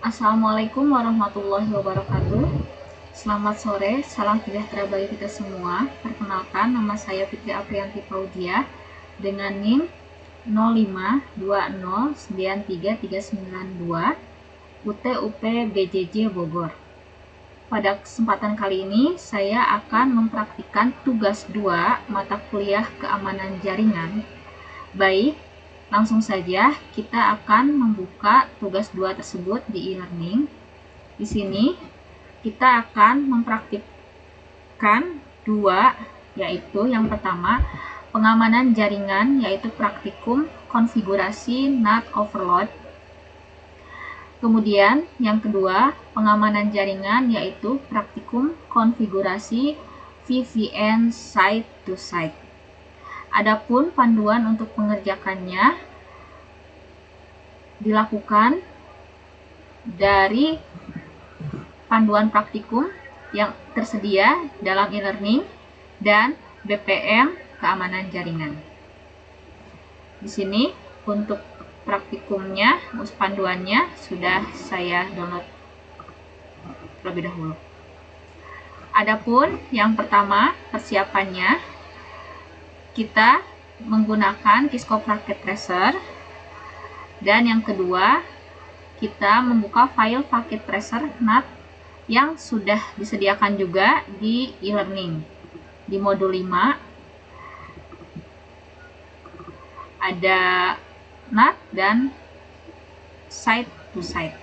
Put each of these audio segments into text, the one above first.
Assalamualaikum warahmatullahi wabarakatuh. Selamat sore, salam sejahtera bagi kita semua. Perkenalkan, nama saya Fitri Apriyanti Paudia dengan NIM 0520933392 UTUP BJJ Bogor. Pada kesempatan kali ini, saya akan mempraktikkan tugas 2 mata kuliah keamanan jaringan. Baik, langsung saja kita akan membuka tugas 2 tersebut di e-learning. Di sini kita akan mempraktikkan 2, yaitu yang pertama pengamanan jaringan, yaitu praktikum konfigurasi NAT overload. Kemudian yang kedua pengamanan jaringan, yaitu praktikum konfigurasi VPN site to site. Adapun panduan untuk mengerjakannya dilakukan dari panduan praktikum yang tersedia dalam e-learning dan BPM keamanan jaringan. Di sini untuk praktikumnya, panduannya sudah saya download terlebih dahulu. Adapun yang pertama persiapannya, kita menggunakan Kisco Packet Tracer, dan yang kedua kita membuka file packet tracer NAT yang sudah disediakan juga di e-learning. Di modul 5 ada NAT dan site to site.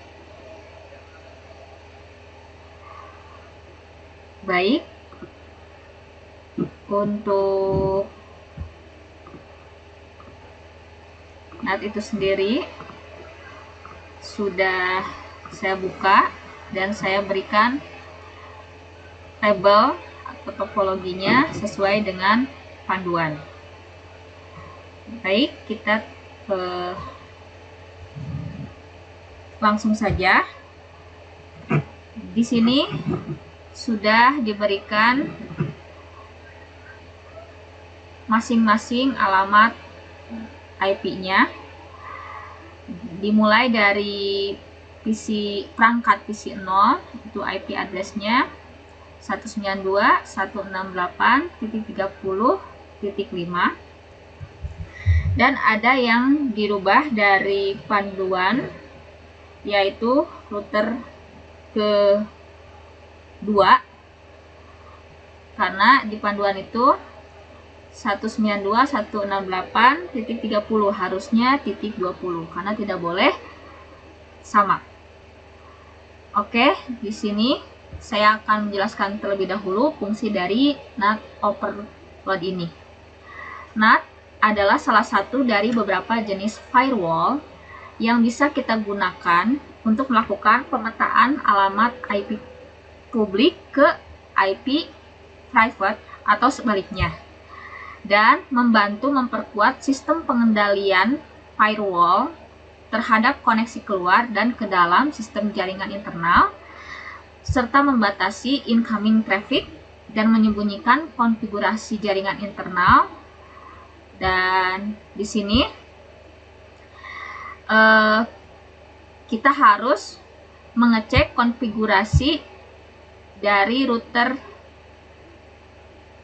Baik, untuk NAT itu sendiri sudah saya buka dan saya berikan label atau topologinya sesuai dengan panduan. Baik, kita langsung saja. Di sini sudah diberikan masing-masing alamat IP-nya, dimulai dari perangkat PC 0, itu IP address-nya 192.168.30.5, dan ada yang dirubah dari panduan, yaitu router kedua, karena di panduan itu 192.168.30 harusnya .20 karena tidak boleh sama. Oke, di sini saya akan menjelaskan terlebih dahulu fungsi dari NAT overload ini. NAT adalah salah satu dari beberapa jenis firewall yang bisa kita gunakan untuk melakukan pemetaan alamat IP publik ke IP private atau sebaliknya, dan membantu memperkuat sistem pengendalian firewall terhadap koneksi keluar dan ke dalam sistem jaringan internal, serta membatasi incoming traffic dan menyembunyikan konfigurasi jaringan internal. Dan di sini kita harus mengecek konfigurasi dari router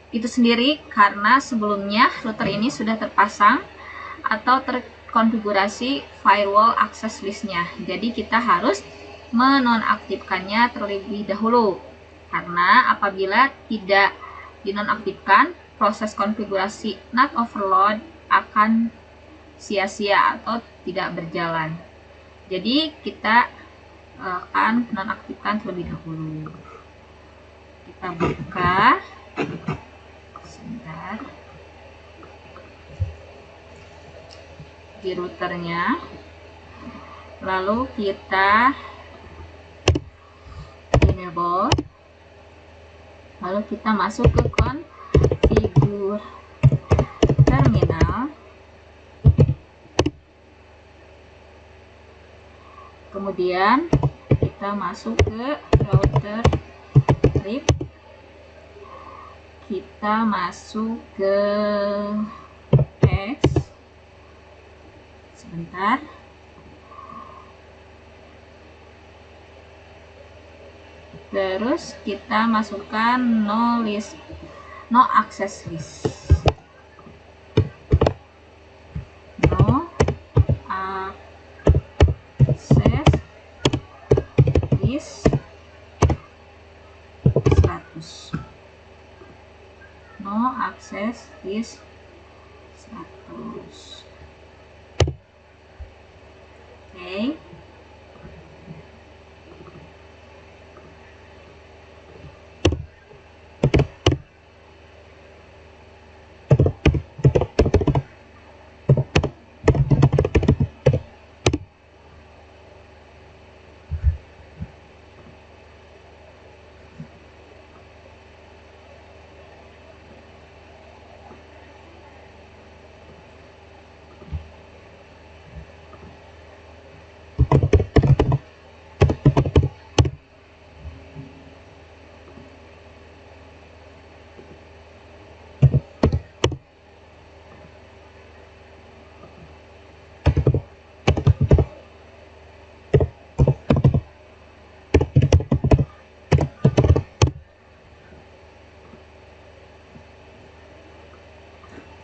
itu sendiri, karena sebelumnya router ini sudah terpasang atau terkonfigurasi firewall access list-nya. Jadi kita harus menonaktifkannya terlebih dahulu, karena apabila tidak dinonaktifkan, proses konfigurasi NAT overload akan sia-sia atau tidak berjalan. Jadi kita akan nonaktifkan terlebih dahulu. Kita buka sebentar di routernya, lalu kita enable, lalu kita masuk ke configure terminal, kemudian kita masuk ke router trip, kita masuk ke X, sebentar, Terus kita masukkan no access list. No access list 100. No access list 100. Oke.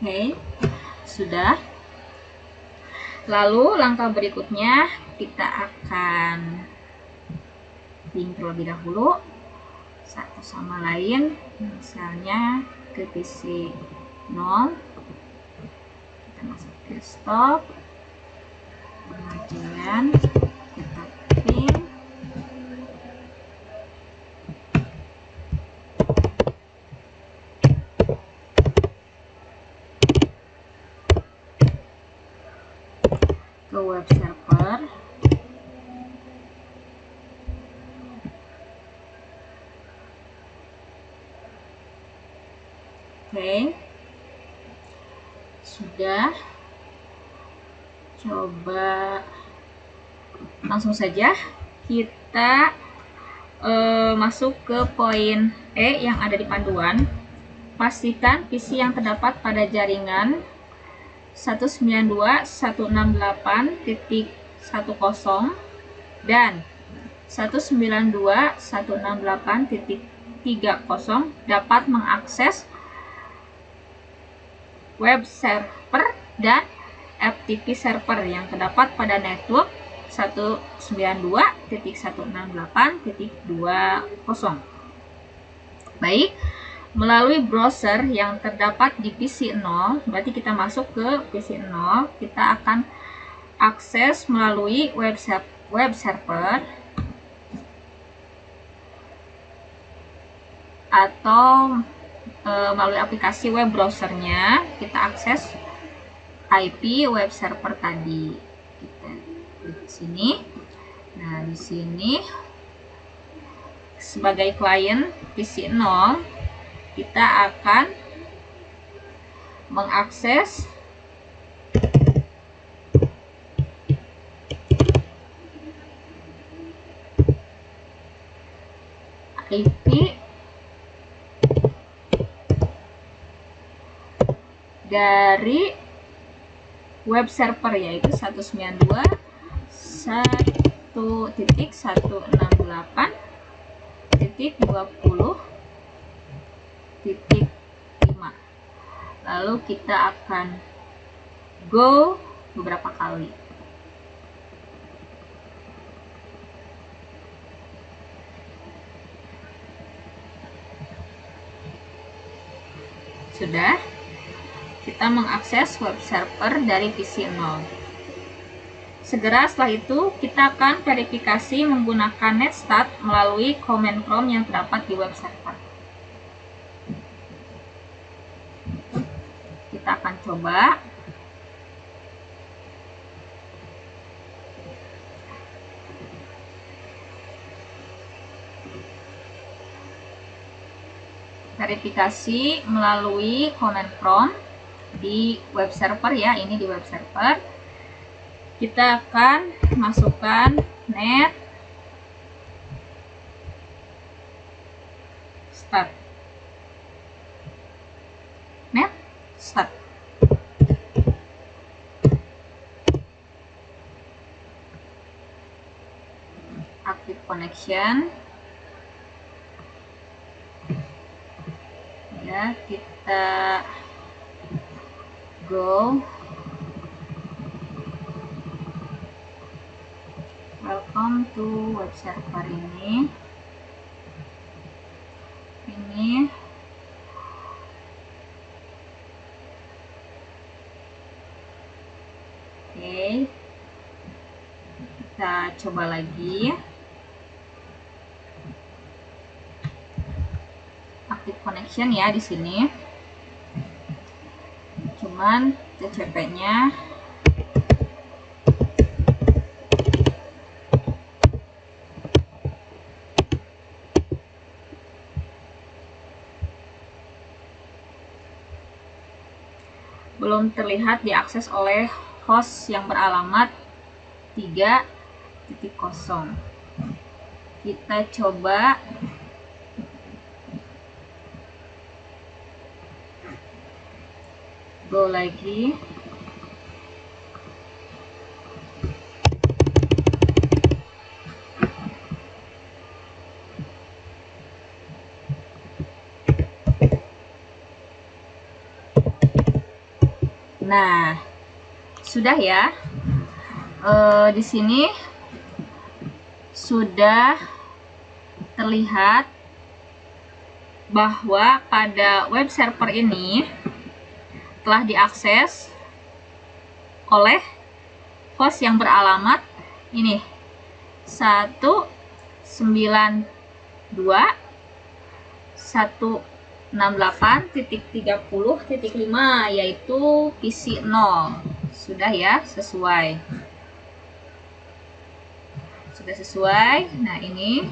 Oke, sudah. Lalu langkah berikutnya kita akan link terlebih dahulu satu sama lain, misalnya ke PC 0, kita masuk ke stop, kemudian kita ping, ke web server. Oke, sudah. Coba langsung saja kita masuk ke poin E yang ada di panduan. Pastikan PC yang terdapat pada jaringan 192.168.10 dan 192.168.30 dapat mengakses web server dan FTP server yang terdapat pada network 192.168.20. Baik, melalui browser yang terdapat di PC 0, berarti kita masuk ke PC 0, kita akan akses melalui web server atau melalui aplikasi web browsernya, kita akses IP web server tadi. Kita klik di sini. Nah, di sini sebagai klien PC 0, kita akan mengakses IP dari web server, yaitu 192.168.20.5. Lalu kita akan go beberapa kali. Sudah, kita mengakses web server dari PC 0. Segera setelah itu, kita akan verifikasi menggunakan netstat melalui command prompt yang terdapat di web server. Kita akan coba. Verifikasi melalui command prompt di web server ya, ini di web server. Kita akan masukkan net start. Net start. Active connection. Ya, kita go. Welcome to web server ini. Oke. Kita coba lagi. Active connection ya di sini. Cuman TCP-nya belum terlihat diakses oleh host yang beralamat 3.0. Kita coba go lagi. Nah, sudah ya. Di sini sudah terlihat bahwa pada web server ini telah diakses oleh host yang beralamat ini 192.168.30.5 yaitu PC 0. Sudah ya, sesuai. Sudah sesuai. Nah, ini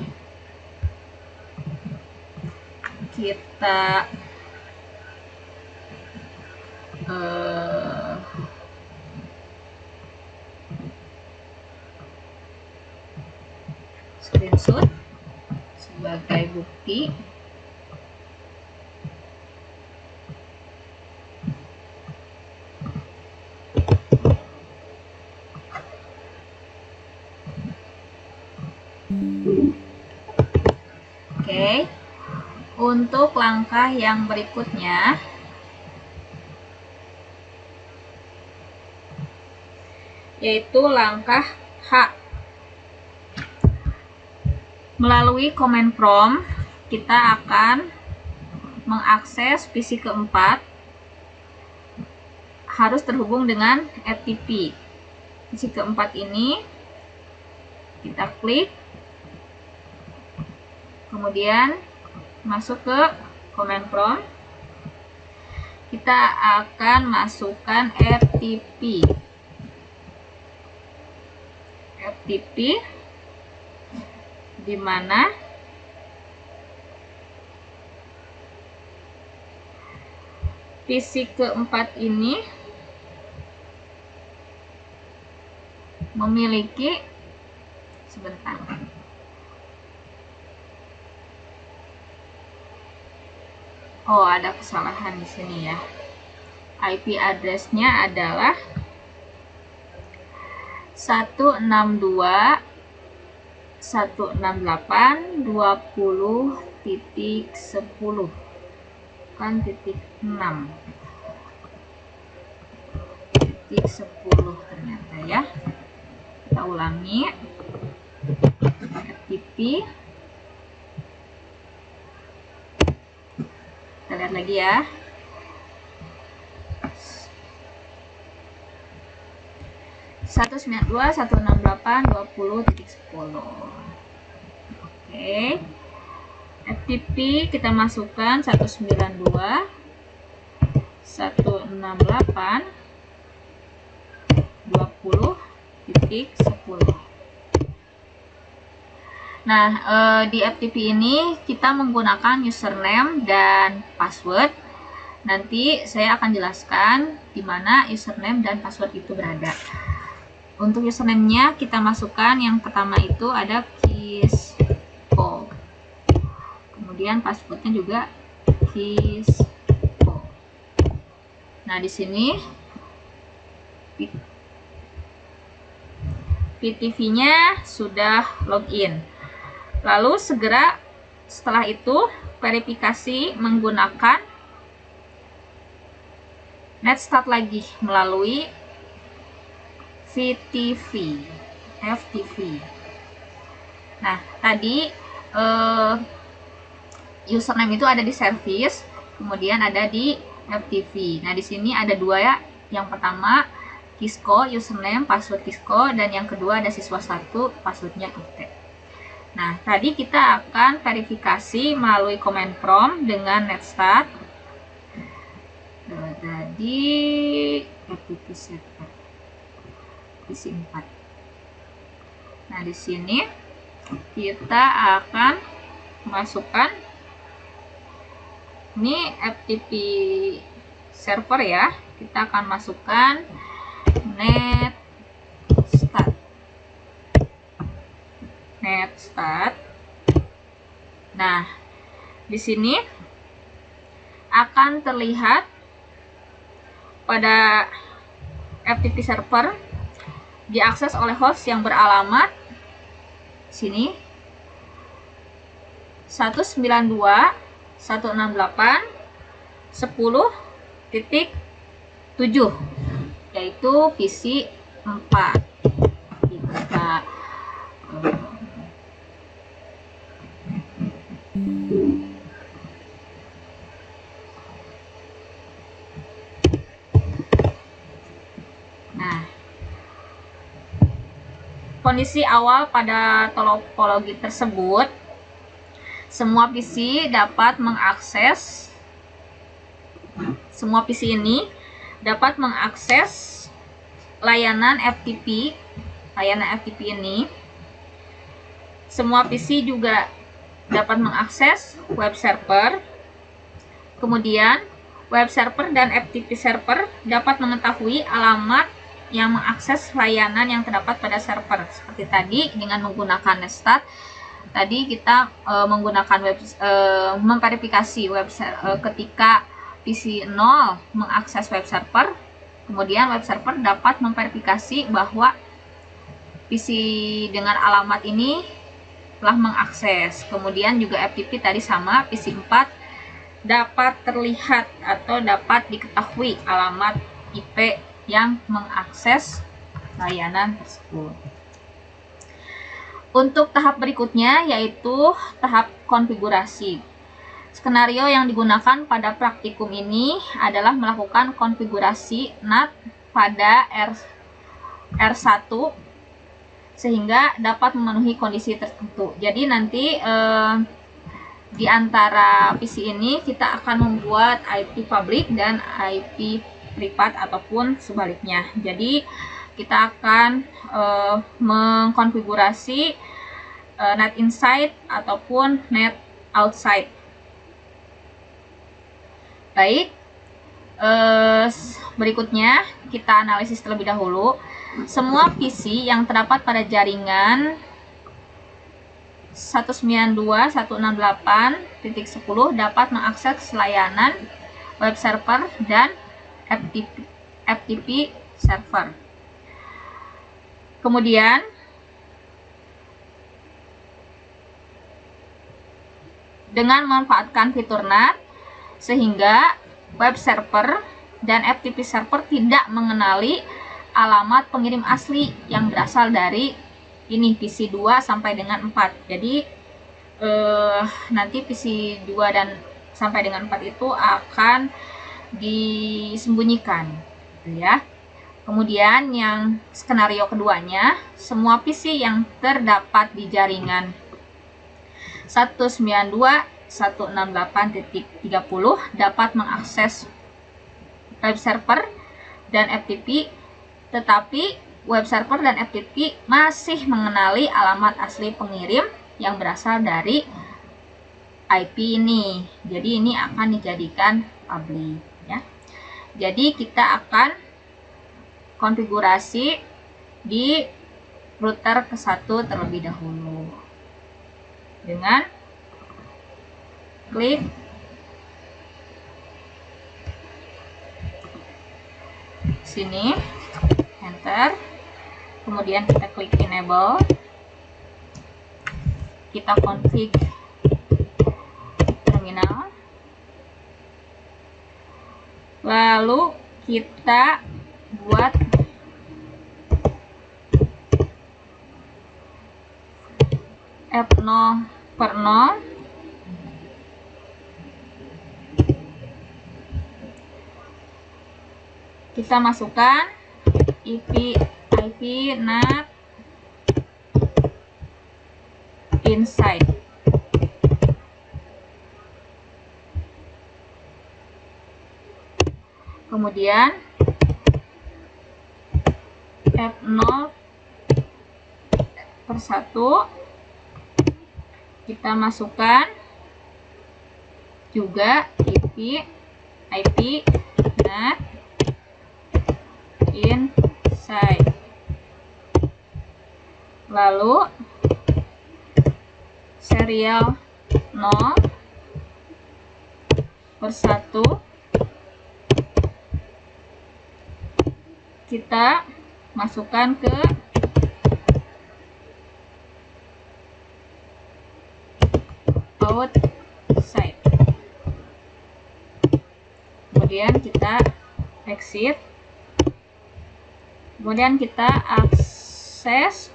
kita screenshot sebagai bukti. Oke. Untuk langkah yang berikutnya, yaitu langkah H. Melalui command prompt, kita akan mengakses PC keempat, harus terhubung dengan FTP. PC keempat ini kita klik, kemudian masuk ke command prompt, kita akan masukkan FTP di mana PC keempat ini memiliki, sebentar, oh ada kesalahan di sini ya. IP address-nya adalah 168.20.10 kan titik 6 titik 10 ternyata ya. Kita ulangi, FTP, kita lihat lagi ya, 192.168.20.10. Oke, FTP kita masukkan 192.168.20.10. Nah, di FTP ini kita menggunakan username dan password. Nanti saya akan jelaskan di mana username dan password itu berada. Untuk username-nya kita masukkan yang pertama itu ada Kisco. Kemudian passwordnya juga Kisco. Nah, di sini PTV-nya sudah login. Lalu segera setelah itu verifikasi menggunakan netstart lagi melalui FTP. Nah, tadi username itu ada di service, kemudian ada di FTP. Nah, di sini ada dua ya. Yang pertama Kisco, username, password Kisco, dan yang kedua ada siswa1, passwordnya IT. Nah, tadi kita akan verifikasi melalui command prompt dengan netstart. Tadi FTP server PC 4. Nah, di sini kita akan masukkan ini FTP server ya. Kita akan masukkan netstart. Nah, di sini akan terlihat pada FTP server diakses oleh host yang beralamat sini 192.168.10.7, yaitu PC 4. Kita kondisi awal pada topologi tersebut, semua PC ini dapat mengakses layanan FTP ini. Semua PC juga dapat mengakses web server. Kemudian web server dan FTP server dapat mengetahui alamat yang mengakses layanan yang terdapat pada server. Seperti tadi dengan menggunakan netstart, tadi kita menggunakan memverifikasi ketika PC 0 mengakses web server, kemudian web server dapat memverifikasi bahwa PC dengan alamat ini telah mengakses. Kemudian juga FTP tadi sama, PC 4 dapat terlihat atau dapat diketahui alamat IP yang mengakses layanan tersebut. Untuk tahap berikutnya yaitu tahap konfigurasi. Skenario yang digunakan pada praktikum ini adalah melakukan konfigurasi NAT pada R1 sehingga dapat memenuhi kondisi tertentu. Jadi nanti di antara PC ini kita akan membuat IP public dan IP privat ataupun sebaliknya. Jadi kita akan mengkonfigurasi net inside ataupun net outside. Baik, berikutnya kita analisis terlebih dahulu. Semua PC yang terdapat pada jaringan 192.168.10 dapat mengakses layanan web server dan FTP server. Kemudian dengan memanfaatkan fitur NAT sehingga web server dan FTP server tidak mengenali alamat pengirim asli yang berasal dari ini PC 2 sampai dengan 4. Jadi nanti PC 2 dan sampai dengan 4 itu akan disembunyikan, gitu ya. Kemudian yang skenario keduanya, semua PC yang terdapat di jaringan 192.168.30 dapat mengakses web server dan FTP, tetapi web server dan FTP masih mengenali alamat asli pengirim yang berasal dari IP ini. Jadi ini akan dijadikan public ya. Jadi kita akan konfigurasi di router ke-1 terlebih dahulu dengan klik sini, enter, kemudian kita klik enable, kita config terminal, lalu kita buat F0/0. Kita masukkan IP NAT inside. Kemudian F0/1 kita masukkan juga IP NAT inside. Lalu serial 0/1 kita masukkan ke outside. Kemudian kita exit. Kemudian kita akses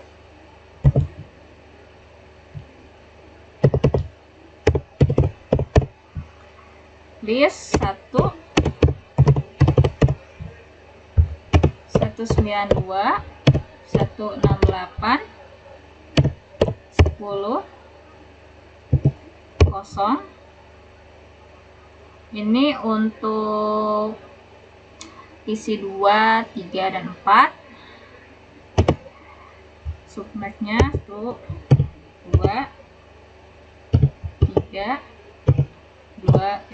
list 192.168.10.0. Ini untuk isi 2, 3, dan 4. Subnetnya 1, 2, 3, 2, 5.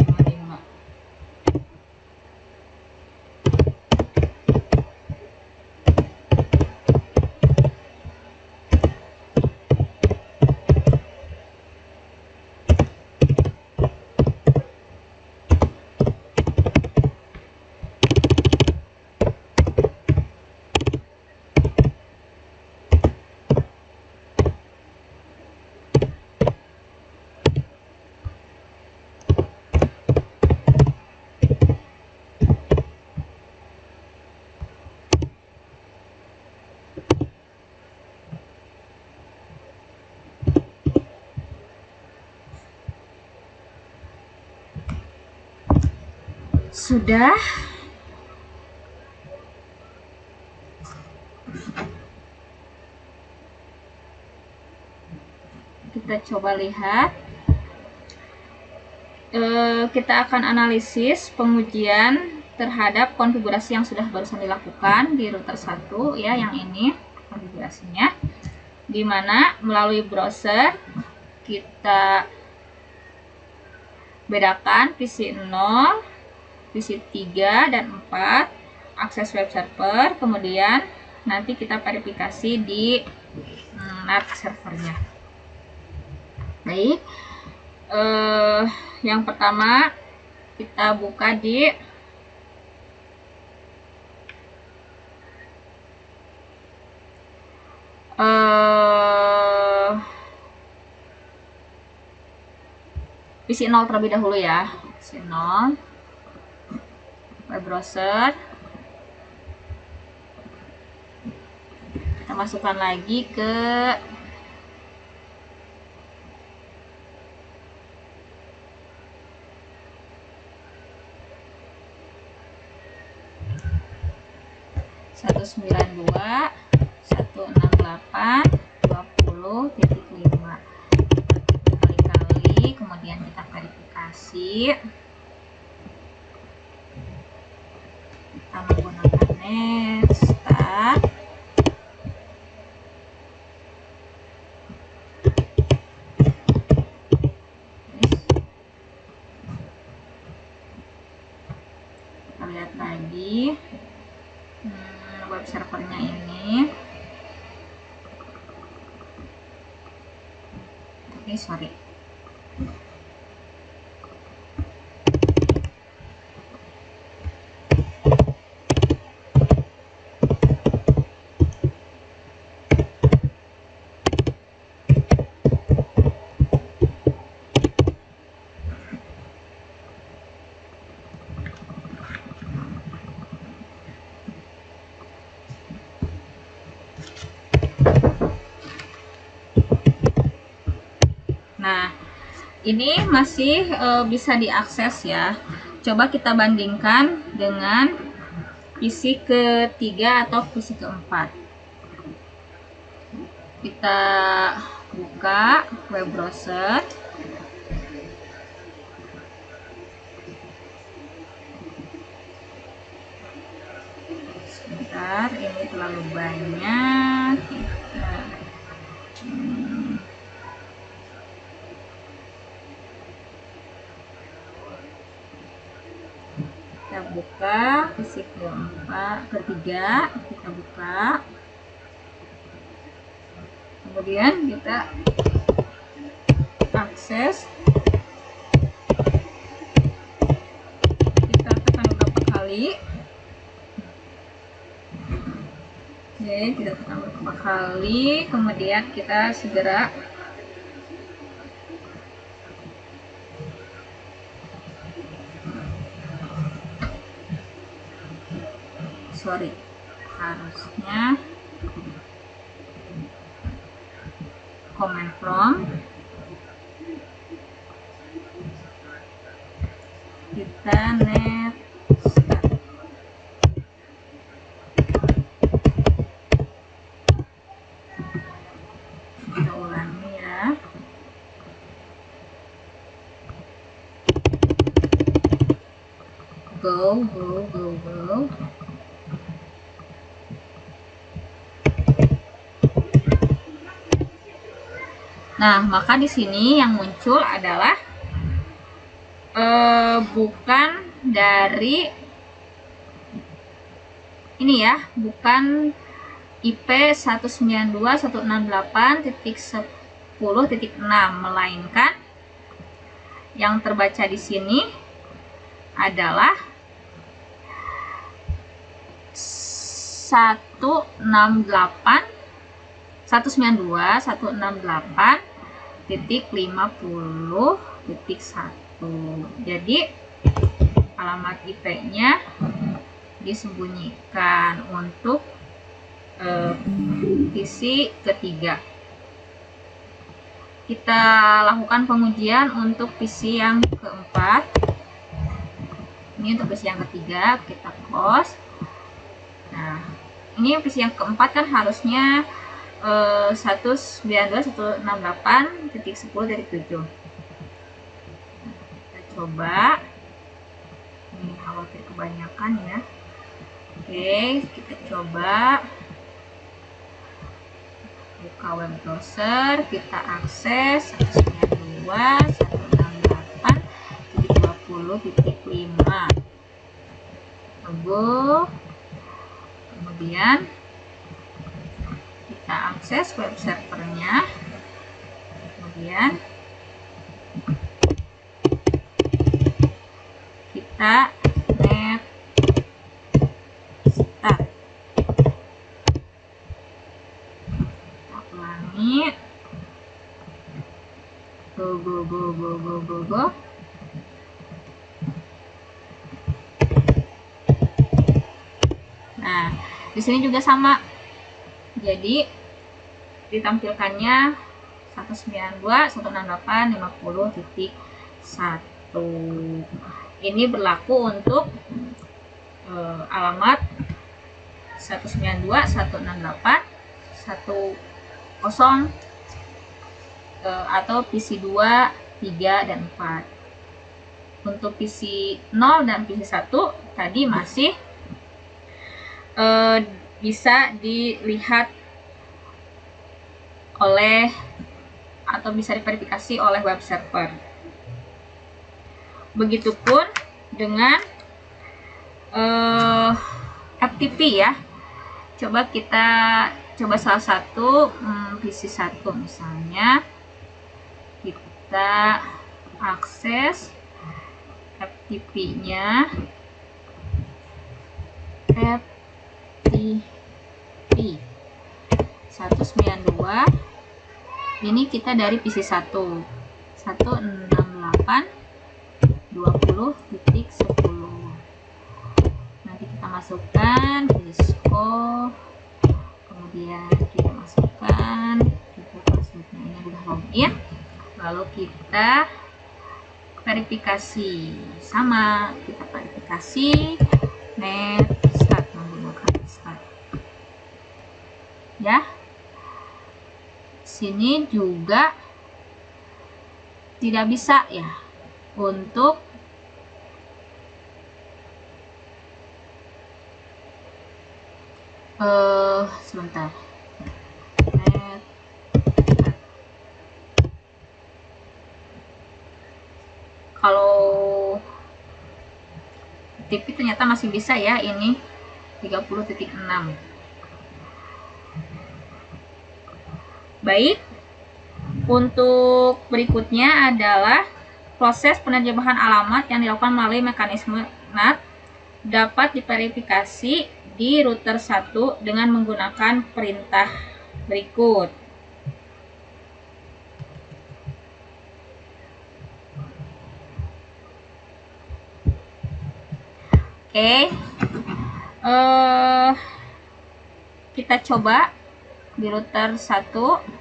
Sudah. Kita coba lihat. Kita akan analisis pengujian terhadap konfigurasi yang sudah barusan dilakukan di router 1 ya, yang ini konfigurasinya, di mana melalui browser kita bedakan PC 0, PC 3 dan 4, akses web server, kemudian nanti kita verifikasi di NAT servernya. Baik, yang pertama kita buka di PC 0 terlebih dahulu ya. PC 0 web browser, kita masukkan lagi ke (192.168.20.5) berkali-kali, kemudian kita verifikasi. Kita menggunakan netstat. Kita lihat lagi web servernya ini. Sorry. Nah, ini masih bisa diakses ya. Coba kita bandingkan dengan PC ketiga atau PC keempat. Kita buka web browser. Sebentar, ini terlalu banyak. Kita buka PC ketiga, kita buka, kemudian kita akses, kita tekan beberapa kali. Oke, kita tekan beberapa kali, kemudian kita segera harusnya command prompt, kita net start. Kita ulangi ya. Go. Nah, maka di sini yang muncul adalah bukan dari ini ya, bukan IP 192.168.10.6, melainkan yang terbaca di sini adalah 192.168.50.1. Jadi alamat IP-nya disembunyikan untuk PC ketiga. Kita lakukan pengujian untuk PC yang keempat. Ini untuk PC yang ketiga, kita close. Nah, ini PC yang keempat kan harusnya 192.168.10.7. Kita coba. Ini khawatir kebanyakan ya. Oke, kita coba buka web browser, kita akses 192.168.20.5. Logo. Kemudian kita akses web servernya. Kemudian kita net start. Kita ulangi. Go. Nah, di sini juga sama. Jadi ditampilkannya 192.168.50.1. Ini berlaku untuk alamat 192.168.10 atau PC 2, 3, dan 4. Untuk PC 0 dan PC 1 tadi masih bisa dilihat oleh atau bisa diverifikasi oleh web server. Begitupun dengan FTP ya. Coba salah satu PC 1 misalnya, kita akses FTP-nya. FTP 192. Ini kita dari PC 1 168.20.10. Nanti kita masukkan Cisco, kemudian kita masukkan passwordnya. Ini udah login, Lalu kita verifikasi, sama kita verifikasi net start menggunakan start ya. Sini juga tidak bisa ya untuk sebentar. Kalau TV ternyata masih bisa ya, ini 30.6. Baik, untuk berikutnya adalah proses penerjemahan alamat yang dilakukan melalui mekanisme NAT dapat diverifikasi di router 1 dengan menggunakan perintah berikut. Oke, kita coba di router 1.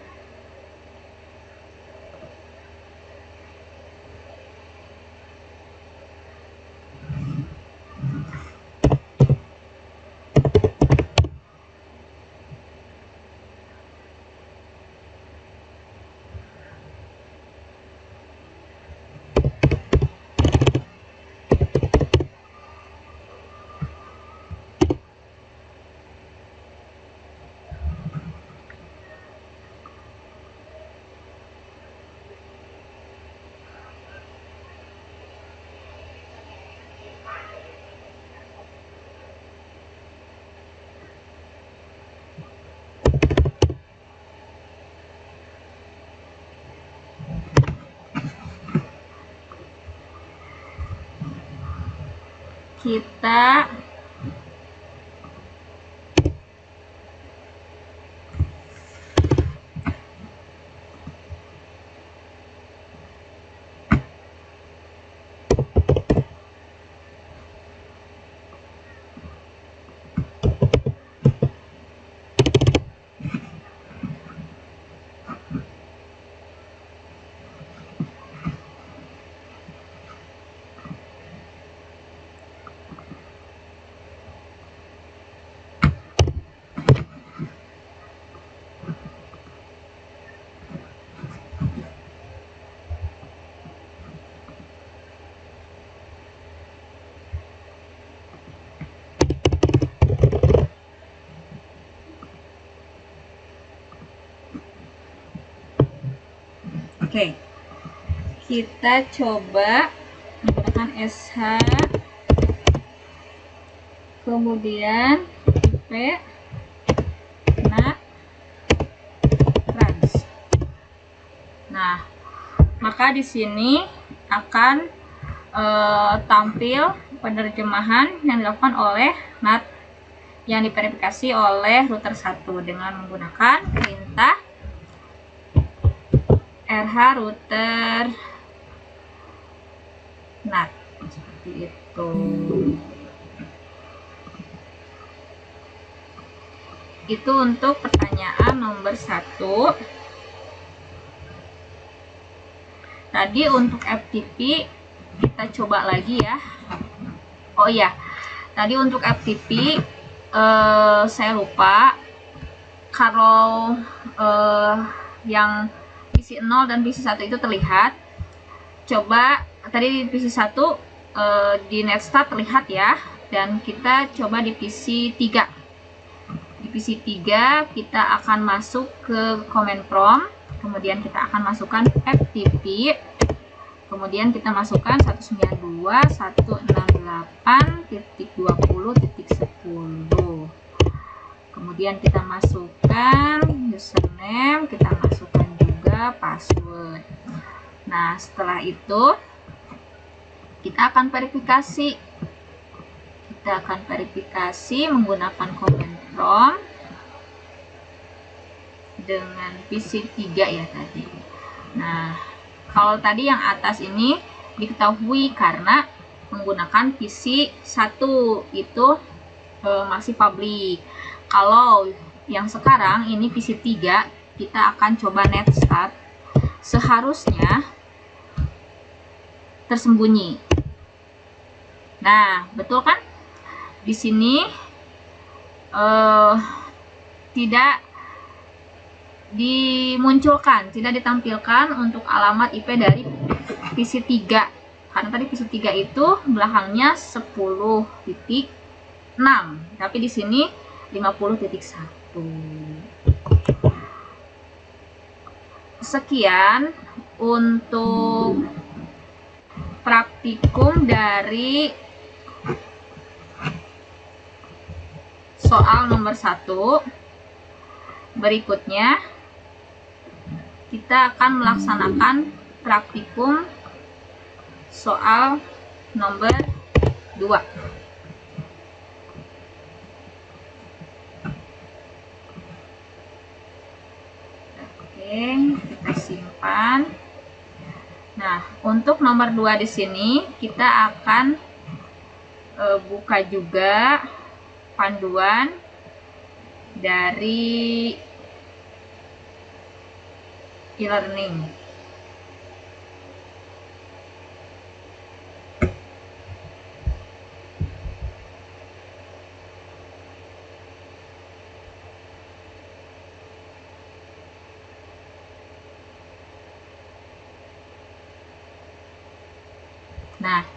Kita Oke, kita coba menggunakan SH, kemudian IP, NAT, trans. Nah, maka di sini akan tampil penerjemahan yang dilakukan oleh NAT yang diverifikasi oleh router 1 dengan menggunakan perintah RH router NAT, seperti itu. Itu untuk pertanyaan nomor 1. Tadi untuk FTP kita coba lagi ya. Oh iya, tadi untuk FTP saya lupa kalau yang PC 0 dan PC 1 itu terlihat. Coba tadi di PC 1 di netstart terlihat ya, dan kita coba di PC 3. Di PC 3 kita akan masuk ke command prompt, kemudian kita akan masukkan FTP, kemudian kita masukkan 192.168.20.10. Kemudian kita masukkan username, kita masukkan juga password. Nah, setelah itu kita akan verifikasi. Kita akan verifikasi menggunakan command prompt dengan PC 3 ya tadi. Nah, kalau tadi yang atas ini diketahui karena menggunakan PC 1 itu masih public. Kalau yang sekarang ini PC 3, kita akan coba net start. seharusnya tersembunyi. Nah, betul kan? Di sini tidak dimunculkan, tidak ditampilkan untuk alamat IP dari PC3. Karena tadi PC3 itu belakangnya 10.6, tapi di sini 50.1. Sekian untuk praktikum dari soal nomor 1. Berikutnya kita akan melaksanakan praktikum soal nomor 2. Oke, kita simpan. Nah, untuk nomor 2 di sini kita akan buka juga panduan dari e-learning. Nah,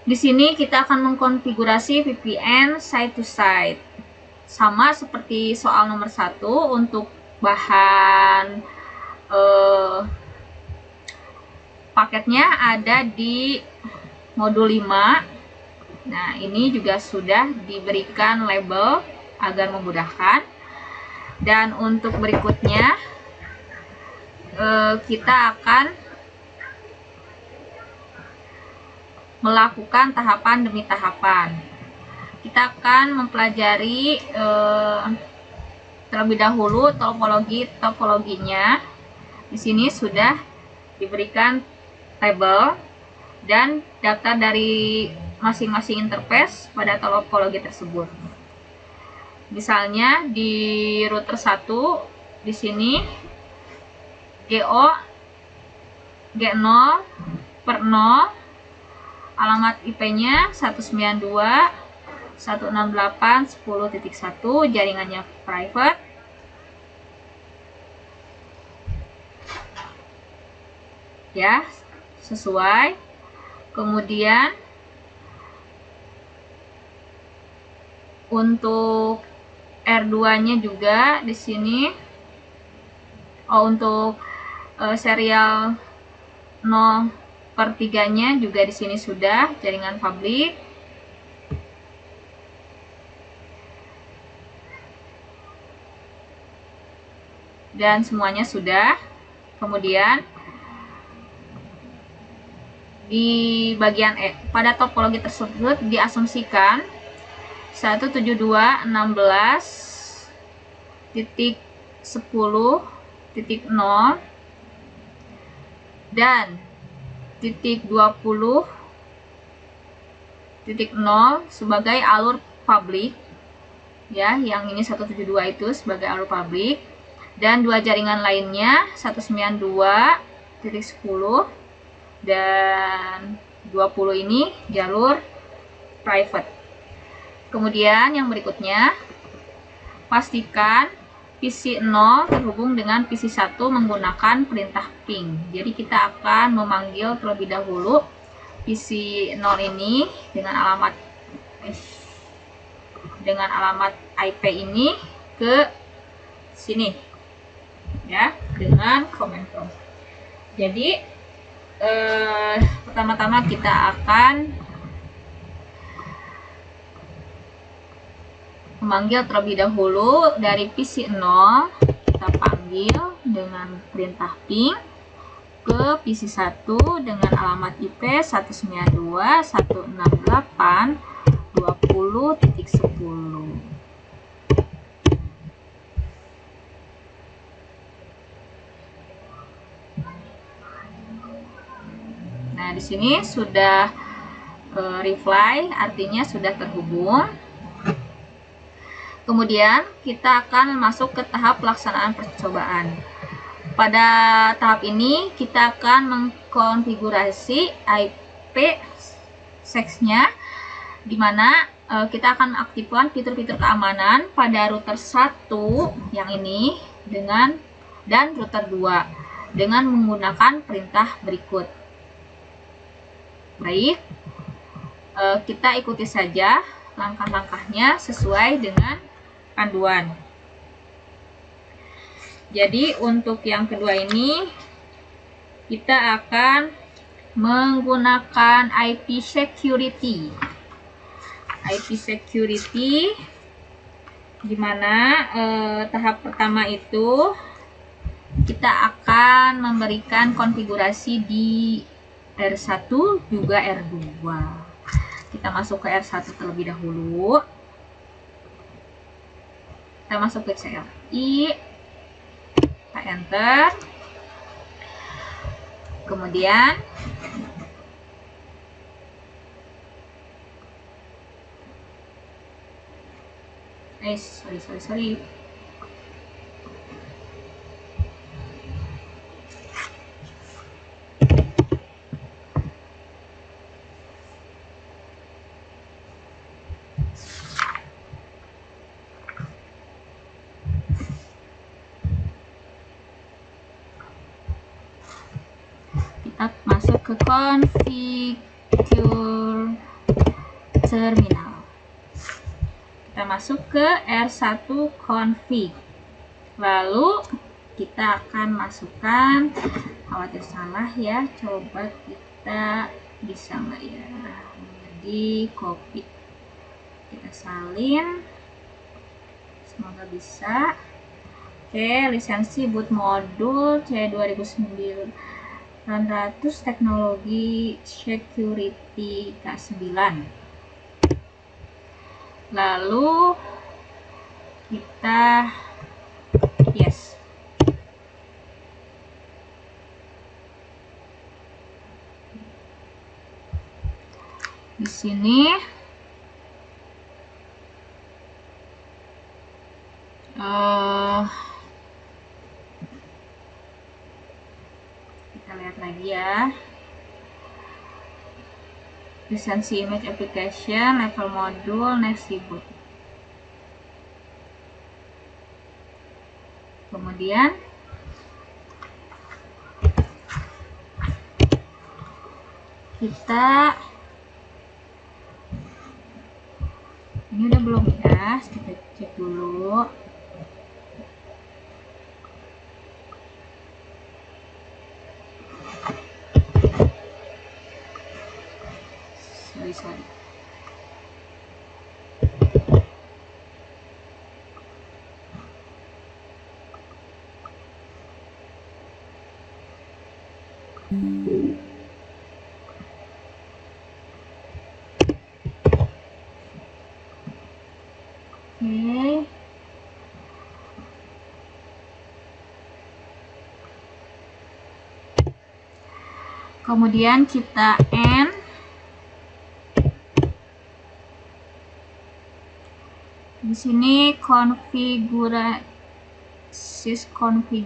di sini kita akan mengkonfigurasi VPN site to site. Sama seperti soal nomor 1, untuk bahan paketnya ada di modul 5. Nah, ini juga sudah diberikan label agar memudahkan. Dan untuk berikutnya kita akan melakukan tahapan demi tahapan. Kita akan mempelajari terlebih dahulu topologinya. Di sini sudah diberikan label dan daftar dari masing-masing interface pada topologi tersebut. Misalnya di router 1 di sini G0 per 0, alamat IP-nya 192.168.10.1, jaringannya private. Ya, sesuai. Kemudian untuk R2-nya juga di sini untuk serial 0/3-nya juga di sini sudah jaringan publik. Dan semuanya sudah. Kemudian di bagian pada topologi tersebut diasumsikan 172.16.10.0 dan titik 20.0 sebagai alur publik, ya, yang ini 172 itu sebagai alur publik, dan dua jaringan lainnya 192.10 dan 20 ini jalur private. Kemudian yang berikutnya, pastikan PC 0 terhubung dengan PC 1 menggunakan perintah ping. Jadi kita akan memanggil terlebih dahulu PC 0 ini dengan alamat IP ini ke sini, ya, dengan command prompt. Jadi pertama-tama kita akan memanggil terlebih dahulu dari PC 0, kita panggil dengan perintah ping ke PC 1 dengan alamat IP 192.168.20.10. Nah, di sini sudah reply, artinya sudah terhubung. Kemudian kita akan masuk ke tahap pelaksanaan percobaan. Pada tahap ini kita akan mengkonfigurasi IP sex-nya, di mana kita akan aktifkan fitur-fitur keamanan pada router 1 yang ini dan router 2 dengan menggunakan perintah berikut. Baik, kita ikuti saja langkah-langkahnya sesuai dengan panduan. Jadi untuk yang kedua ini kita akan menggunakan IP security. IP security, di mana tahap pertama itu kita akan memberikan konfigurasi di R1 juga R2. Kita masuk ke R1 terlebih dahulu. Kita masuk ke CLI, kita enter. Kemudian sorry. Kita masuk ke configure terminal. Kita masuk ke R1 config. Lalu kita akan masukkan, khawatir salah ya, coba kita bisa nggak ya, jadi copy, kita salin, semoga bisa. Oke, lisensi boot modul C2900 teknologi security K9. Lalu kita yes. Di sini kita lihat lagi ya. Lisensi image application, level modul, next reboot. Kemudian kita ini udah belum ya, kita cek dulu. Sorry. Oke. Kemudian kita end. Di sini konfigurasi config.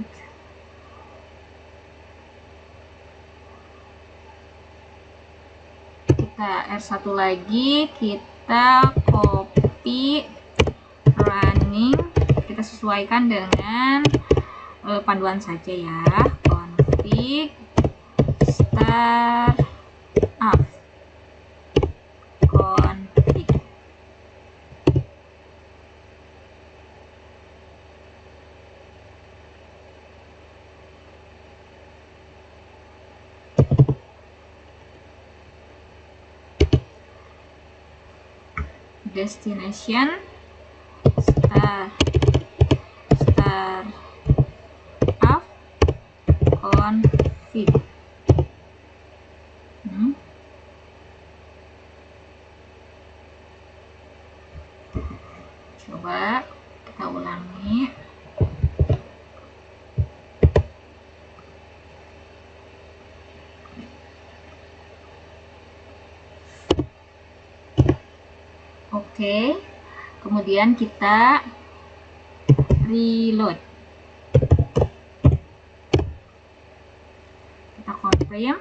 Kita R1 lagi, kita copy running, kita sesuaikan dengan panduan saja ya. Config start up config. Destination start up config. Coba kita ulangi. Oke, kemudian kita reload. confirm.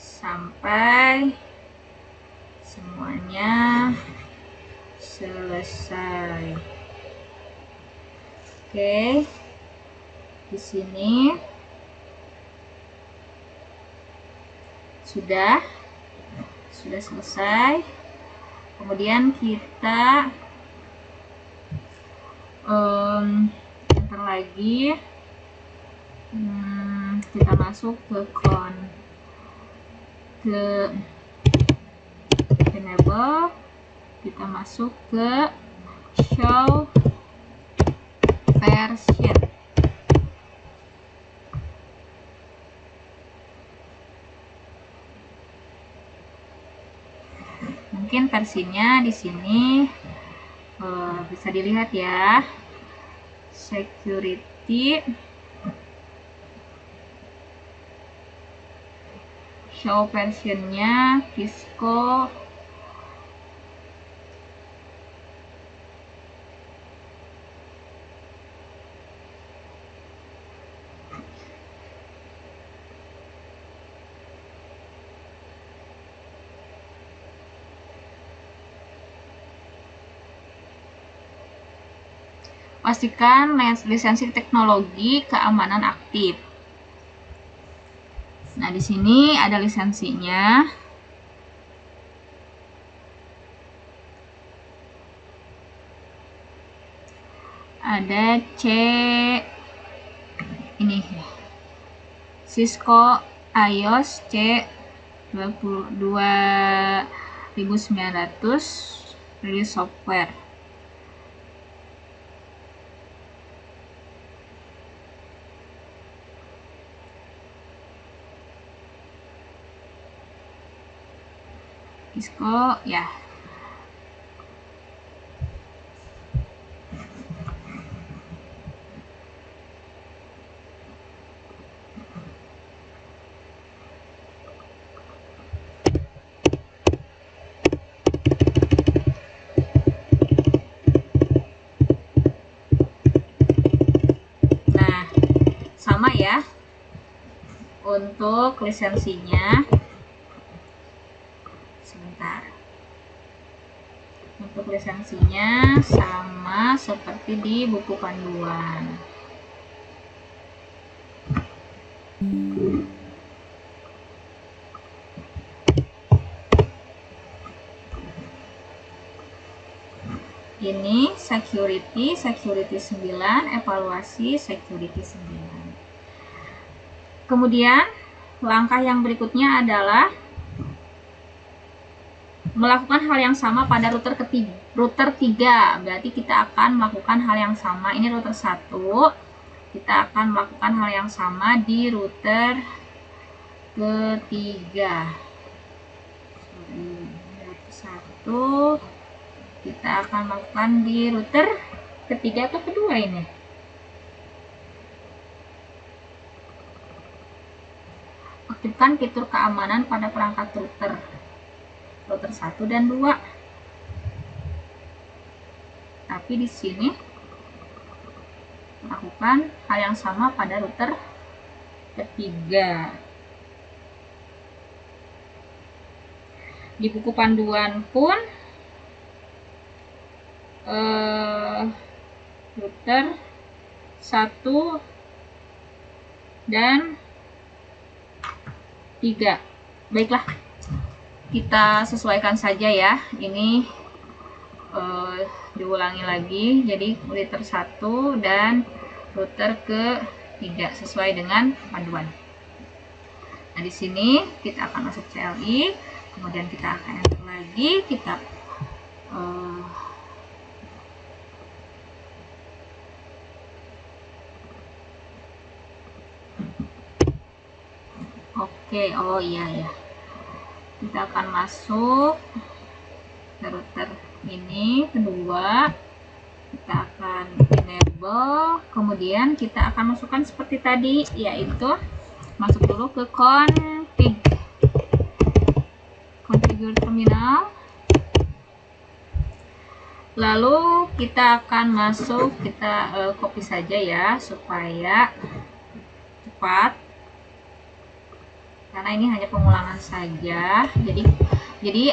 Sampai semuanya selesai. Oke, di sini sudah selesai. Kemudian kita enter lagi. Kita masuk ke enable, kita masuk ke show version. Mungkin versinya di sini bisa dilihat ya, security, show versionnya Cisco pastikan lisensi teknologi keamanan aktif. Nah, di sini ada lisensinya. Ada ini Cisco iOS C2900 release software. Cisco ya. Nah, sama ya untuk lisensinya. Untuk lisensinya sama seperti di buku panduan. Ini security 9, evaluasi security 9. Kemudian langkah yang berikutnya adalah melakukan hal yang sama pada router 3. Berarti kita akan melakukan hal yang sama. Ini router 1. Kita akan melakukan hal yang sama di router ketiga. Router 1 kita akan melakukan di router ketiga atau kedua ini. Aktifkan fitur keamanan pada perangkat router 1 dan 2. Tapi di sini lakukan hal yang sama pada router ketiga. Di buku panduan pun router 1 dan 3. Baiklah, kita sesuaikan saja ya. Ini diulangi lagi, jadi router 1 dan router ke-3 sesuai dengan panduan. Nah, di sini kita akan masuk CLI, kemudian kita akan enter lagi, kita oke, oh iya ya. Kita akan masuk ke router ini kedua. Kita akan enable, kemudian kita akan masukkan seperti tadi, yaitu masuk dulu ke configure terminal. Lalu kita akan masuk, kita copy saja ya supaya cepat, karena ini hanya pengulangan saja. Jadi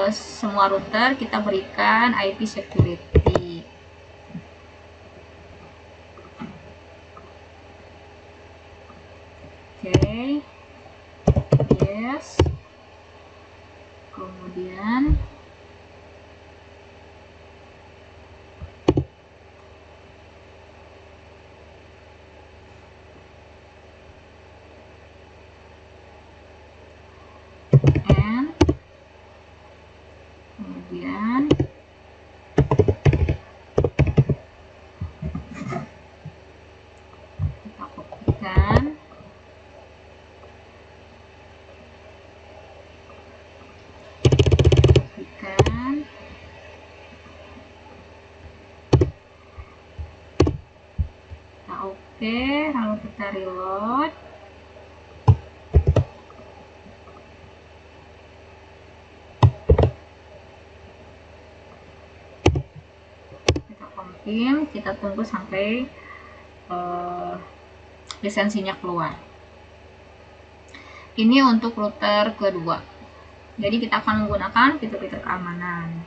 semua router kita berikan IP security. Oke, yes. Kemudian and kemudian kita kopikan, kita oke, lalu kita reload. Kita tunggu sampai lisensinya keluar. Ini untuk router kedua. Jadi kita akan menggunakan fitur-fitur keamanan.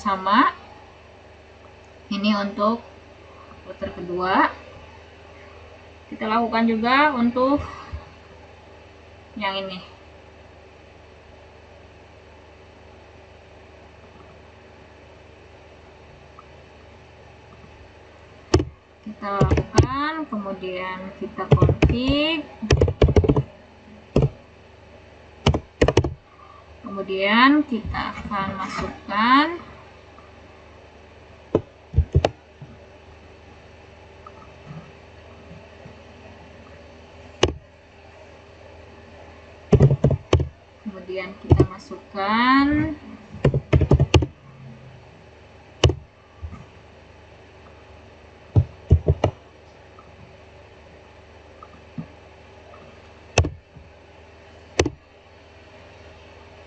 Sama, ini untuk router kedua. Kita lakukan juga untuk yang ini. Kita lakukan, kemudian kita config, kemudian kita akan masukkan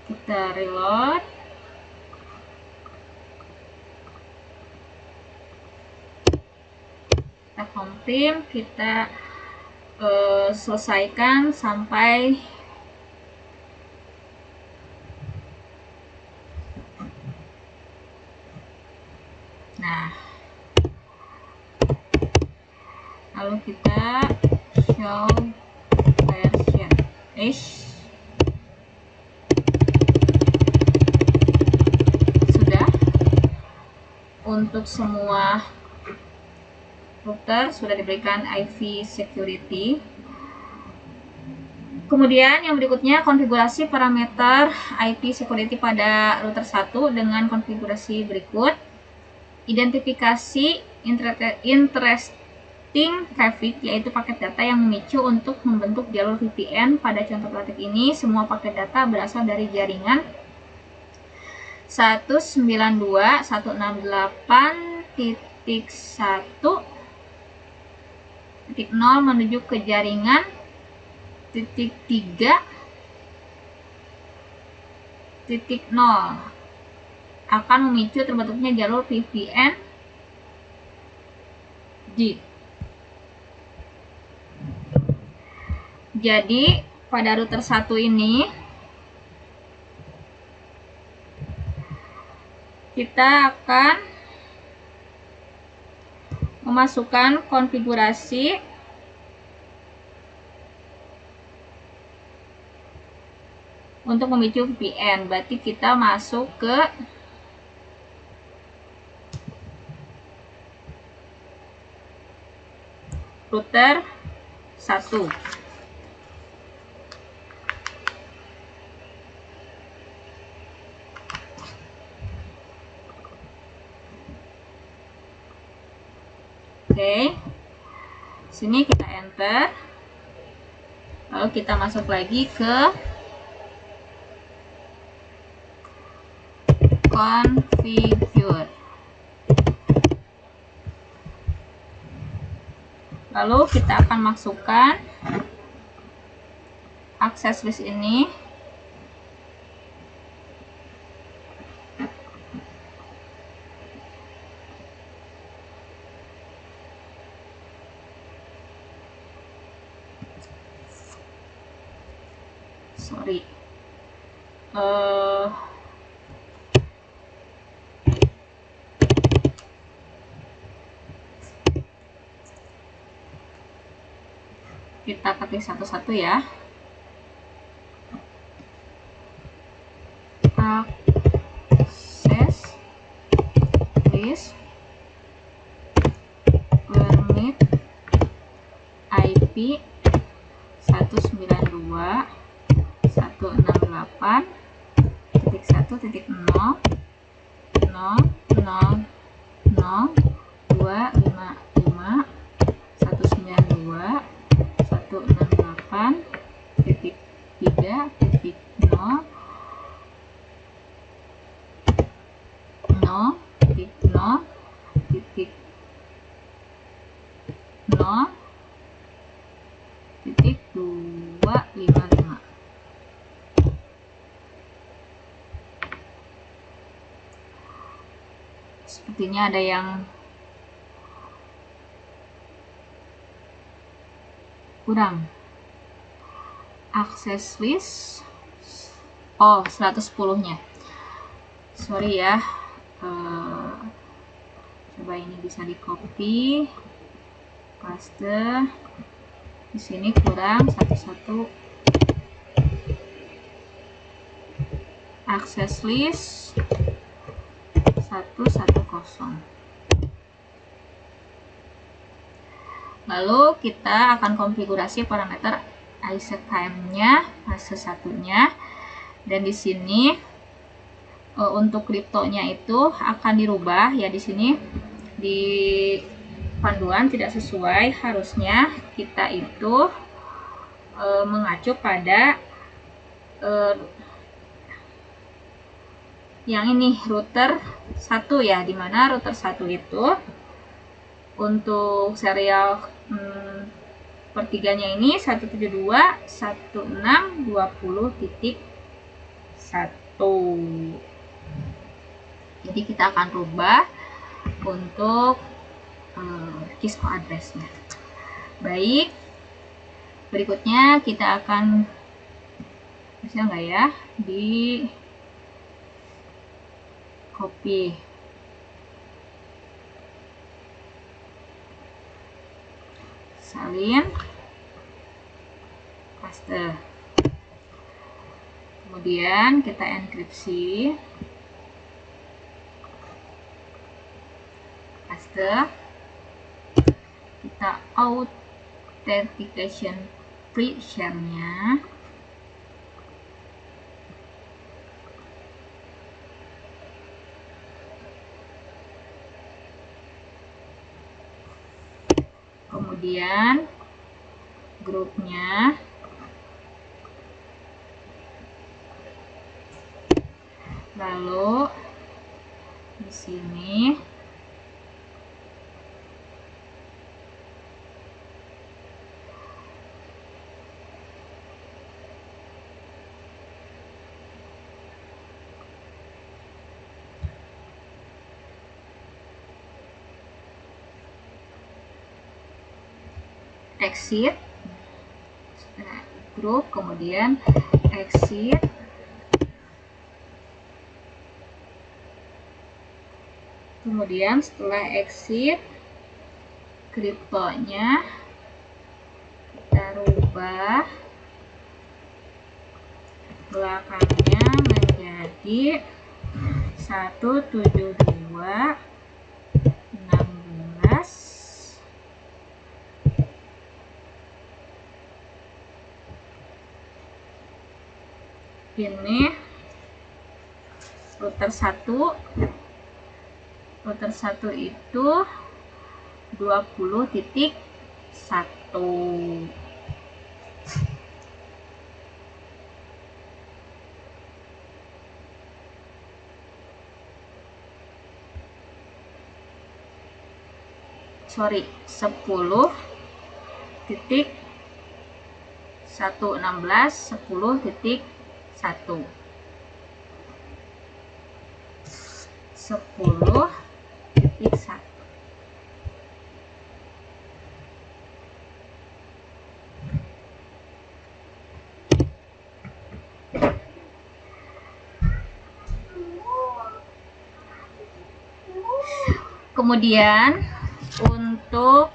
kita reload. Kita confirm, kita selesaikan sampai lalu kita show version sudah. Untuk semua router sudah diberikan IP security. Kemudian yang berikutnya konfigurasi parameter IP security pada router 1 dengan konfigurasi berikut. Identifikasi interesting traffic, yaitu paket data yang memicu untuk membentuk jalur VPN. Pada contoh praktik ini, semua paket data berasal dari jaringan 192.168.1.0 menuju ke jaringan 3.0 akan memicu terbentuknya jalur VPN G. Jadi pada router 1 ini kita akan memasukkan konfigurasi untuk memicu VPN. Berarti kita masuk ke router 1. Oke. Sini kita enter. Lalu kita masuk lagi ke configure. Lalu kita akan masukkan access list ini. Sorry. Kita ketik satu-satu ya. Access list permit IP 192.168.0.0.255. Sepertinya ada yang kurang. Access list 110-nya. Sorry ya. Coba ini bisa di copy, paste. Di sini kurang 11. Access list 110. Lalu kita akan konfigurasi parameter ICKM-nya fase 1-nya, dan di sini untuk kriptonya itu akan dirubah ya. Di sini di panduan tidak sesuai, harusnya kita itu mengacu pada yang ini, router 1 ya, dimana router 1 itu untuk serial pertiganya ini 172.16.20.1. Jadi kita akan rubah untuk Cisco address-nya. Baik, berikutnya kita akan, bisa nggak ya, di copy. Salin, paste. Kemudian kita enkripsi, paste. Kita authentication pre-share-nya. Kemudian grupnya, lalu di sini exit grup, kemudian exit, kemudian setelah exit kriptonya kita rubah belakangnya menjadi 172.16. Ini router 1 itu 20.1. 1. Sorry, 10.116 10.1 10.1. Kemudian untuk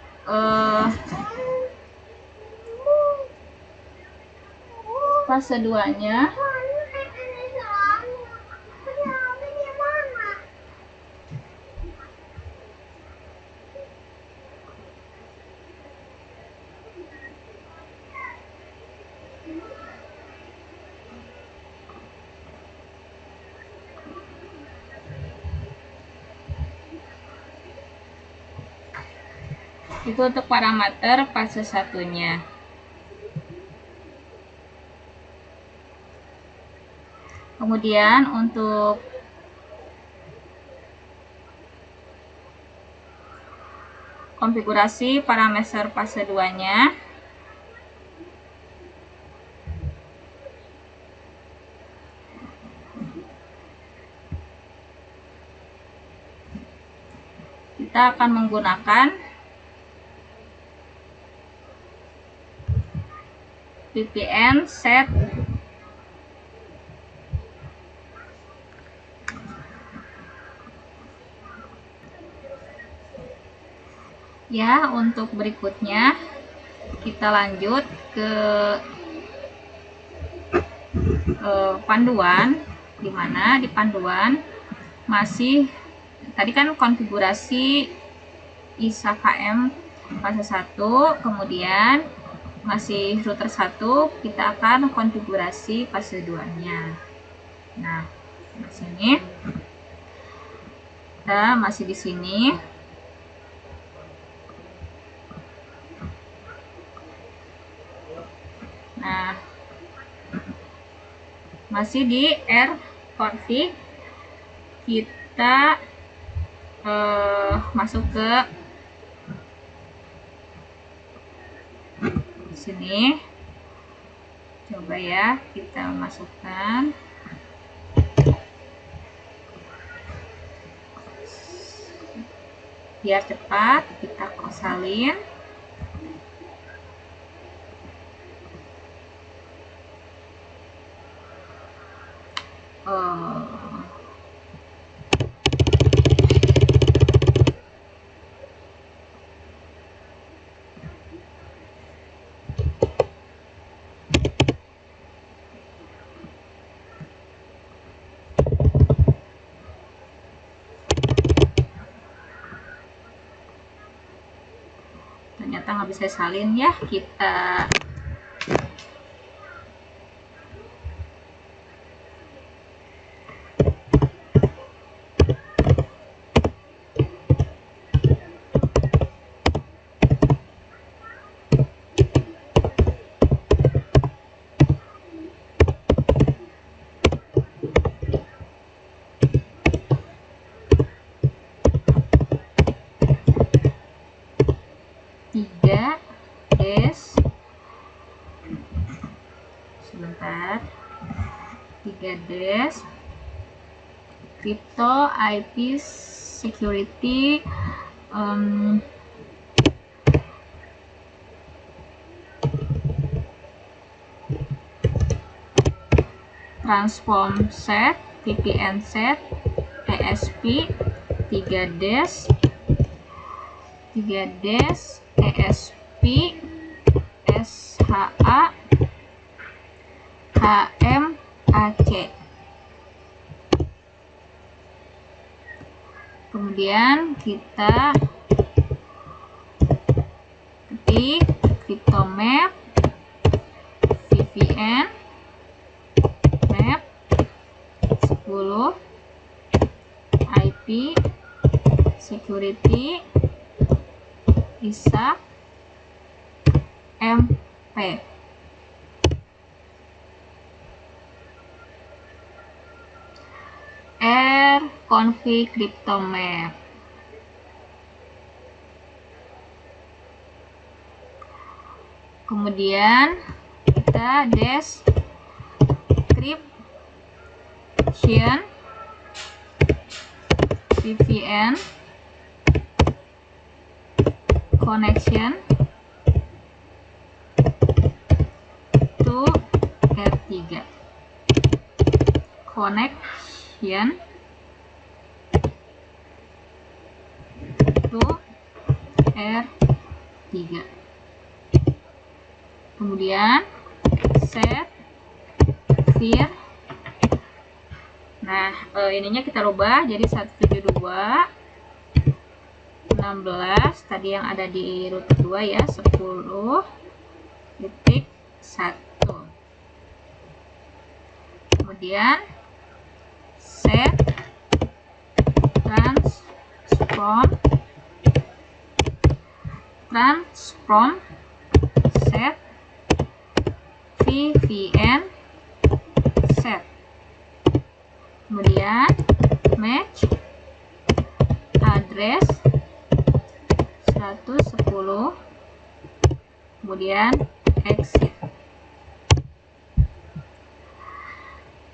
fase 2-nya itu untuk parameter fase 1-nya. Kemudian untuk konfigurasi parameter fase 2-nya, kita akan menggunakan VPN set ya. Untuk berikutnya kita lanjut ke panduan, dimana di panduan masih tadi kan konfigurasi ISA KM fase 1, kemudian masih router 1, kita akan konfigurasi fase 2-nya. Nah, di sini kita masih di sini. Nah, masih di R-config, kita masuk ke sini. Coba ya, kita masukkan. Biar cepat, kita salin. Ternyata nggak bisa salin ya, kita des crypto IP security transform set VPN set ESP 3 des ESP SHA HMAC. Kemudian kita ketik cryptomap VPN map 10 IP, security, ISA, MP. rconfig cryptomap. Kemudian kita description VPN connection to R3. Connection to R3. Kemudian set vir. Nah, ininya kita rubah jadi 172.16 tadi yang ada di router 2 ya, 10.1. Kemudian set transform set VPN set. Kemudian match address 110, kemudian exit.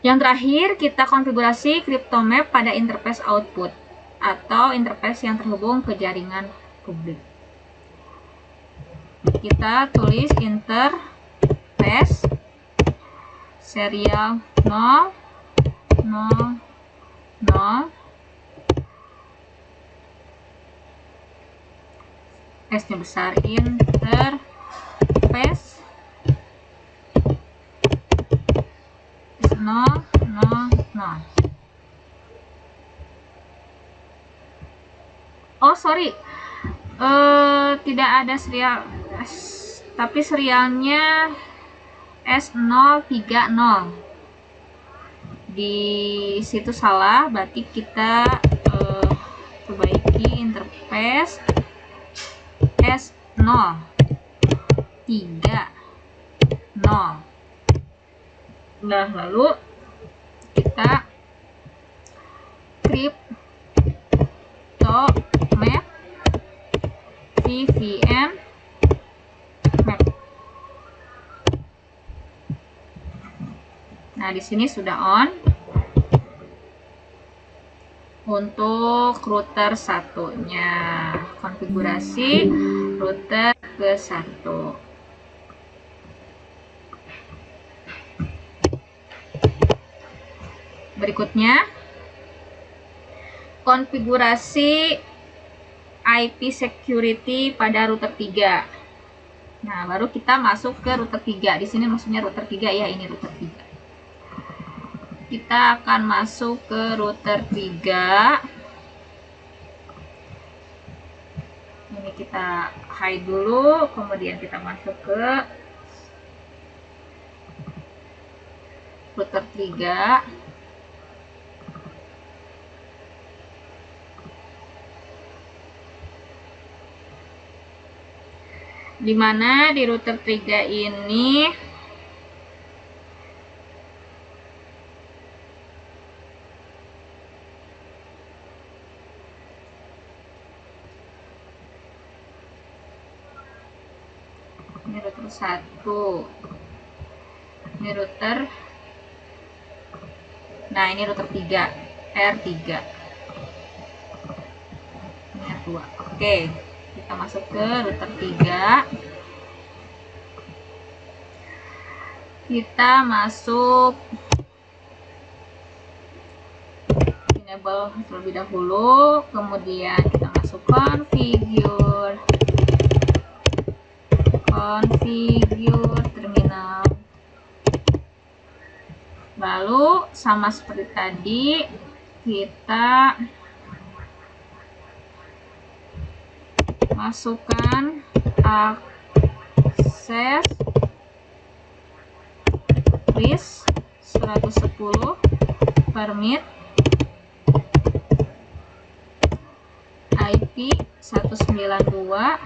Yang terakhir, kita konfigurasi cryptomap pada interface output atau interface yang terhubung ke jaringan publik. Kita tulis interface serial 0, 0, 0, S-nya besar, interface 0, 0, 0. Oh sorry, tidak ada serial, tapi serialnya S030. Di situ salah, berarti kita perbaiki interface S030. Nah, lalu kita cryptomap VPN map. Nah, di sini sudah on untuk router satunya. Konfigurasi router ke 1. Berikutnya, konfigurasi IP security pada router 3. Nah, baru kita masuk ke router 3. Di sini maksudnya router 3 ya, ini router 3. Kita akan masuk ke router 3. Ini kita hide dulu, kemudian kita masuk ke router 3. Dimana di router 3 ini router 1, ini router, nah ini router 3, R3, ini R2. Oke, kita masuk ke router 3. Kita masuk enable terlebih dahulu, kemudian kita masuk configure terminal. Lalu sama seperti tadi, kita masukkan akses list 110, permit IP 192.168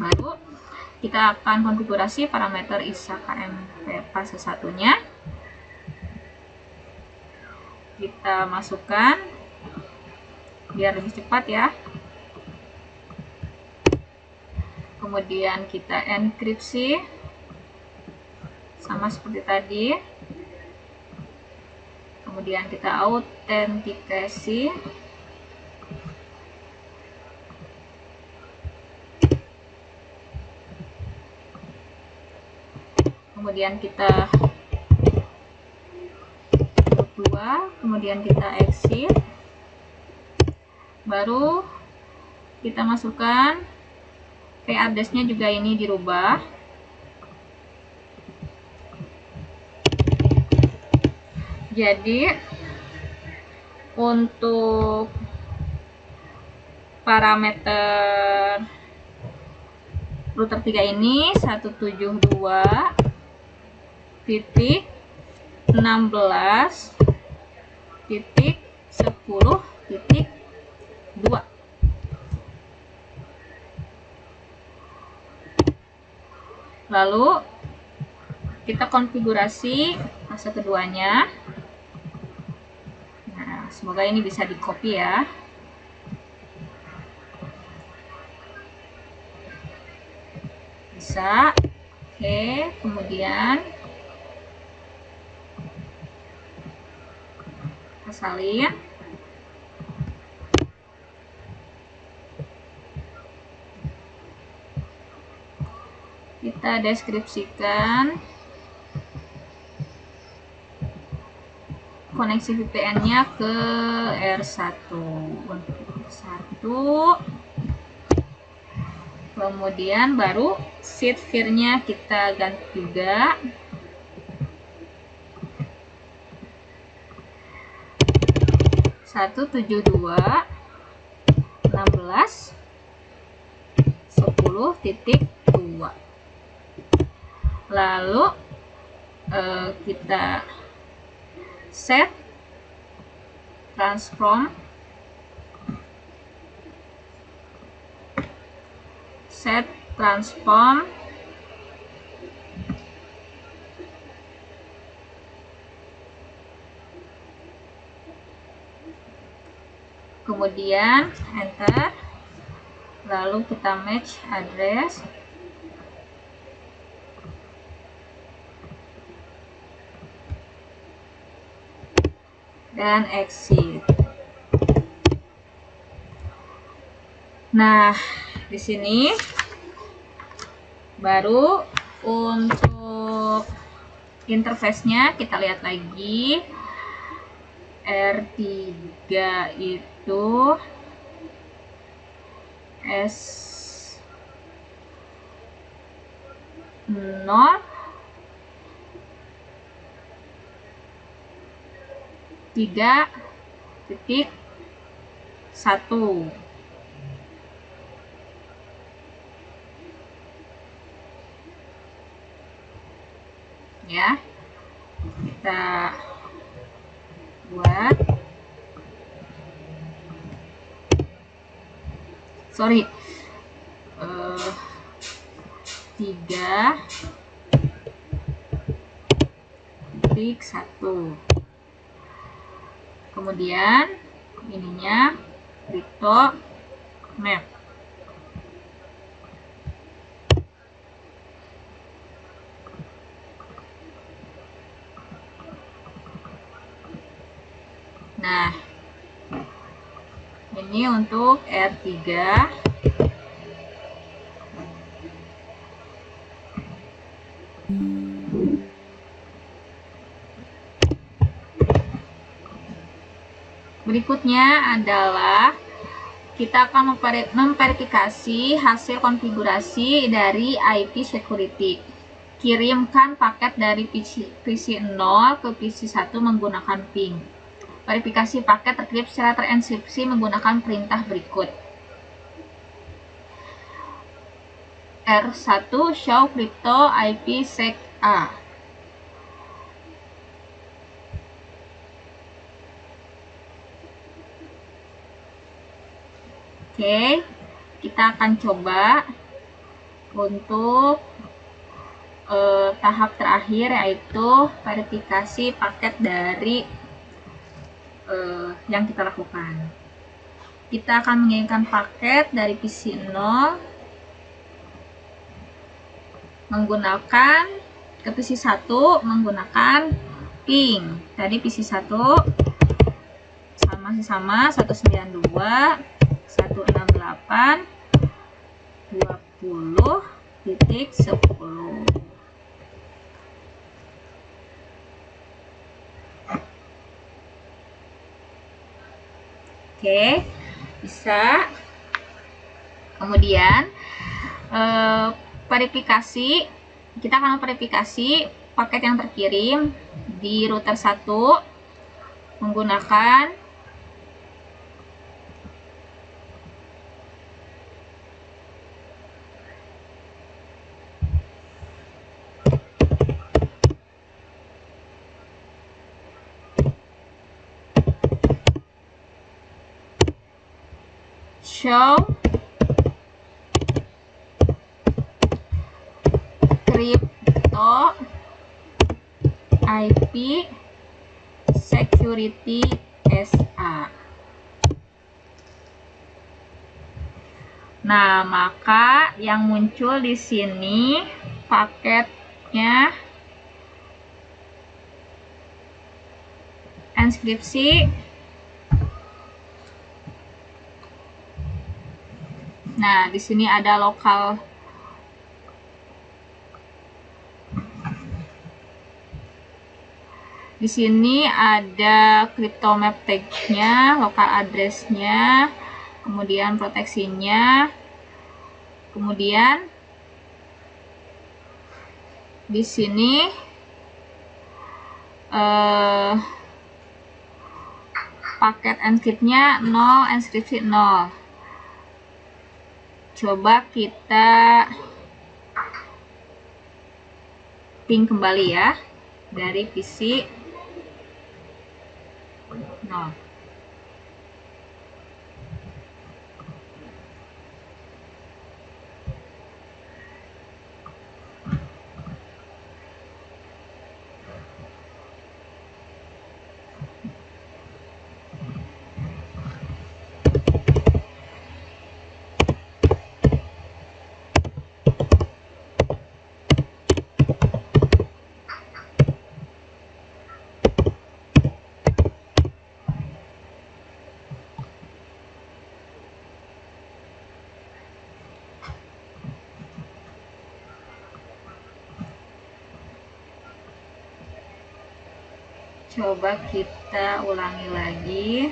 Baru kita akan konfigurasi parameter ISA KMP fase 1-nya. Kita masukkan biar lebih cepat ya. Kemudian kita enkripsi sama seperti tadi. Kemudian kita autentikasi. Kemudian kita kemudian kita exit, baru kita masukkan IP address-nya juga ini dirubah. Jadi untuk parameter router 3 ini 172.16.10.2. Lalu kita konfigurasi fase keduanya. Nah, semoga ini bisa di copy ya. Bisa. Oke, kemudian kita salin. Kita deskripsikan koneksi VPN-nya ke R1. Kemudian baru seed vir-nya kita ganti juga. Satu 172.16.10.2. Lalu kita set transform kemudian enter, lalu kita match address. Dan exit. Nah, di sini baru untuk interface-nya kita lihat lagi. R3 itu S0 3.1 ya, kita buat 3.1. Kemudian ininya crypto map. Nah, ini untuk R3. Berikutnya adalah kita akan memverifikasi hasil konfigurasi dari IP security. Kirimkan paket dari PC 0 ke PC 1 menggunakan ping. Verifikasi paket terkirim secara terenkripsi menggunakan perintah berikut. R1 show crypto IP sec A. Oke, kita akan coba untuk tahap terakhir, yaitu verifikasi paket dari yang kita lakukan. Kita akan mengirimkan paket dari PC 0 menggunakan ke PC 1 menggunakan ping. Tadi PC 1 sama 192.168.20.10. Oke, bisa. Kemudian verifikasi, kita akan verifikasi paket yang terkirim di router 1 menggunakan show crypto IP security SA. Nah, maka yang muncul di sini paketnya enkripsi. Nah, di sini ada lokal. Di sini ada crypto map tag-nya, lokal address-nya, kemudian proteksinya. Kemudian di sini paket enkripsinya 0, enkripsi 0. Coba kita ping kembali ya dari PC 0. Coba kita ulangi lagi.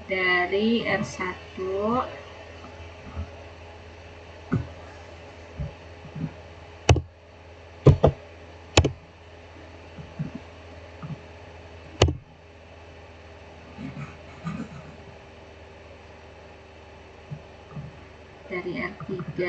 Dari R1 dari R3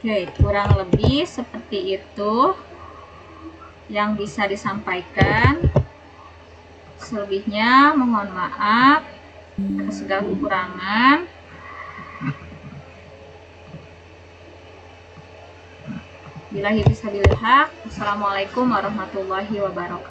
Oke, kurang lebih seperti itu yang bisa disampaikan. Selebihnya mohon maaf. segala kekurangan. Billahi taufiq. Assalamualaikum warahmatullahi wabarakatuh.